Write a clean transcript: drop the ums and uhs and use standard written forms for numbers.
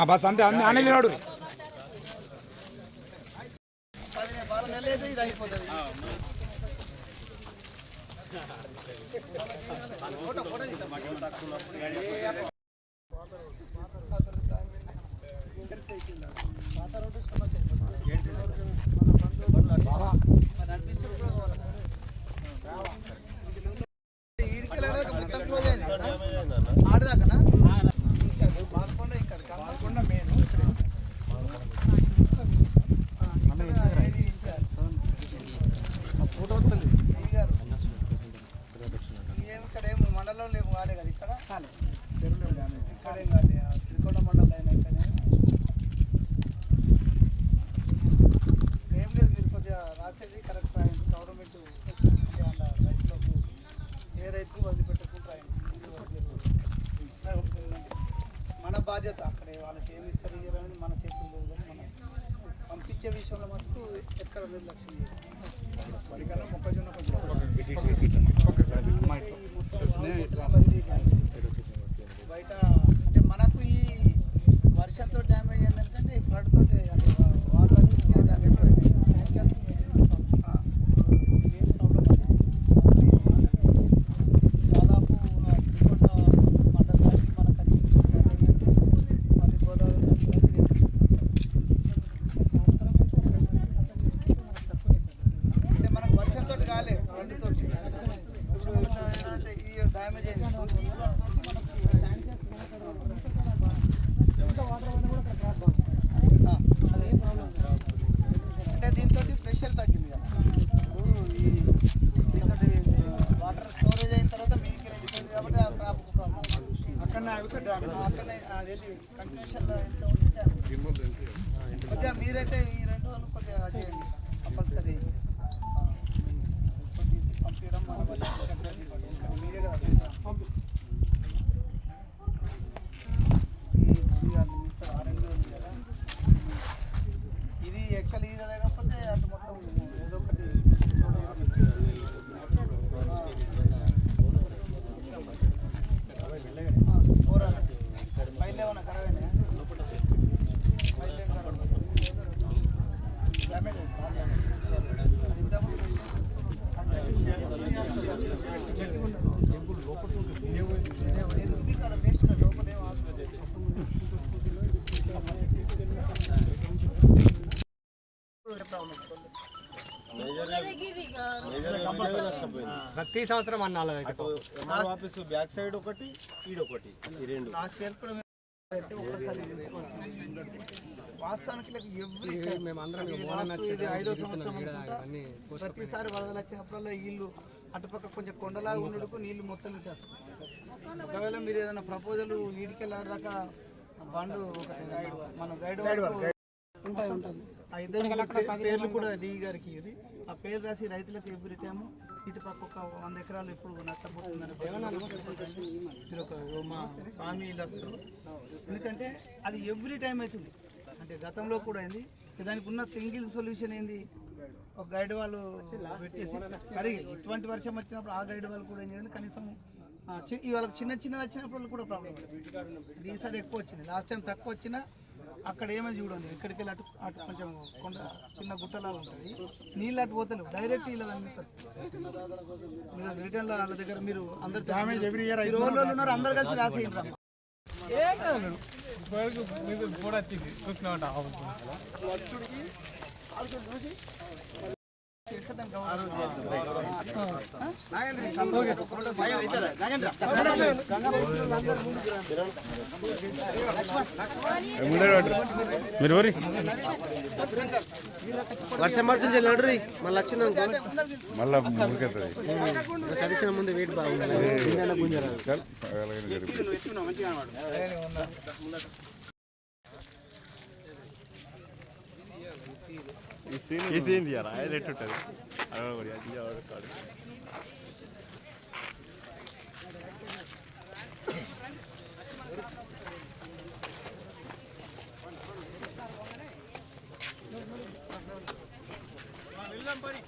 Bus అంతే అన్ని road ఆడదాకనా ఇక్కడేమో మండలం లేవు కాలే కదా ఇక్కడ ఇక్కడేం కాదు శ్రీకొండ మండలం అయినాకనే ఏం లేదు. మీరు కొద్దిగా రాసేది కరెక్ట్ రాయండి. గవర్నమెంట్ రైతులకు ఏ రైతులు వదిలిపెట్టకుండా రాయండి. మన బాధ్యత అక్కడే వాళ్ళకి ఏమి ఇస్తారు ఇయ్యరని మన చేతులు లేదు. కానీ మనం పంపించే విషయంలో మటుకు ఎక్కడ నిర్లక్ష్యం చేయాలి. మొక్కజొన్న బయట అంటే మనకు ఈ వర్షంతో డ్యామేజ్ ఏంటంటే ఈ ఫ్లడ్ తోటి అంటే వాటర్ డ్యామేజ్ దాదాపు మంట దాటి మనకు మళ్ళీ గోదావరి అంటే మనకు వర్షంతో కాలే ఫ్లడ్తో ఇప్పుడు అంటే ఈ డ్యామేజ్ అయింది. అంటే దీంతో ప్రెషర్ తగ్గింది కదా. దీంతో వాటర్ స్టోరేజ్ అయిన తర్వాత మీదికి వెళ్ళిపోయింది కాబట్టి ఆ క్రాప్ ప్రాబ్లం అక్కడనే వెళ్ళి కంటిన్యూషన్లో వెళ్తూ ఉంటే కొద్దిగా మీరైతే ఈ 2 రోజులు కొద్దిగా చేయండి కంపల్సరీ తీసి పంపించడం మన మీరే కదా ఇది యాక్చువల్లీ ఇది లేకపోతే అటు మొత్తం ఏదో ఒకటి ఫైల్ ఏమన్నా ఖరాబ్ అయినా ఫైల్ ఏం ఖరాబ్ డ్యామేజ్ ఇక్కడ లేచిన లోపల ఏం ప్రతి సంవత్సరం అన్నాడు ఆఫీసు బ్యాక్ సైడ్ ఒకటి ఈడొకటి ఈ రెండు లాస్ట్ ఇయర్ కూడా అయితే ఒకసారి వాస్తవానికి మేమందరం ఇది 5వ సంవత్సరం ప్రతిసారి వరదలు వచ్చినప్పుడల్లా వీళ్ళు అటుపక్క కొంచెం కొండలాగా ఉండడుకు నీళ్లు మొత్తం ఇచ్చేస్తారు. ఒకవేళ మీరు ఏదైనా ప్రపోజల్ వీడికెళ్ళాడదాకా బండు ఒకటి మన గైడ్ ఉంటుంది. ఆ ఇద్దరు పేర్లు కూడా డిఈ గారికి ఇవ్వరు. ఆ పేరు రాసి రైతులకు ఎవ్రీ టైము ఇటు పక్క ఒక 100 ఎకరాలు ఎప్పుడు నష్టపోతుందని మీరు ఒక మా స్వామి వస్తారు. ఎందుకంటే అది ఎవ్రీ టైం అవుతుంది. అంటే గతంలో కూడా అయింది. దానికి ఉన్న సింగిల్ సొల్యూషన్ ఏంది, ఒక గైడ్ వాళ్ళు పెట్టేసి సరే ఇటువంటి వర్షం వచ్చినప్పుడు ఆ గైడ్ వాళ్ళు కూడా ఏం చేయాలి, కనీసం ఇవాళ చిన్నది వచ్చినప్పుడు కూడా ప్రాబ్లం. ఈసారి ఎక్కువ వచ్చింది, లాస్ట్ టైం తక్కువ వచ్చినా అక్కడ ఏమైనా చూడండి. ఇక్కడికి వెళ్ళి అటు కొంచెం కొండ చిన్న గుట్టలాగా ఉంటుంది, నీళ్ళు అటు పోతలేవు, డైరెక్ట్ ఇలా మీరు రిటర్న్లో వాళ్ళ దగ్గర మీరు అందరు రోజులు ఉన్నారు, అందరు కలిసి రాసేయండి. చేస్తే దానికి అవసరం. మీరు ఊరి వర్షం పడుతుంది నడురి మళ్ళీ వచ్చినాం మళ్ళా మురికెత్తది సదస్సు ముందు వెయిట్ బాగుంది ఈ సీన్ తీయాలా ఆయన ఎట్టుంటుంది కాడు వెళ్దాం పని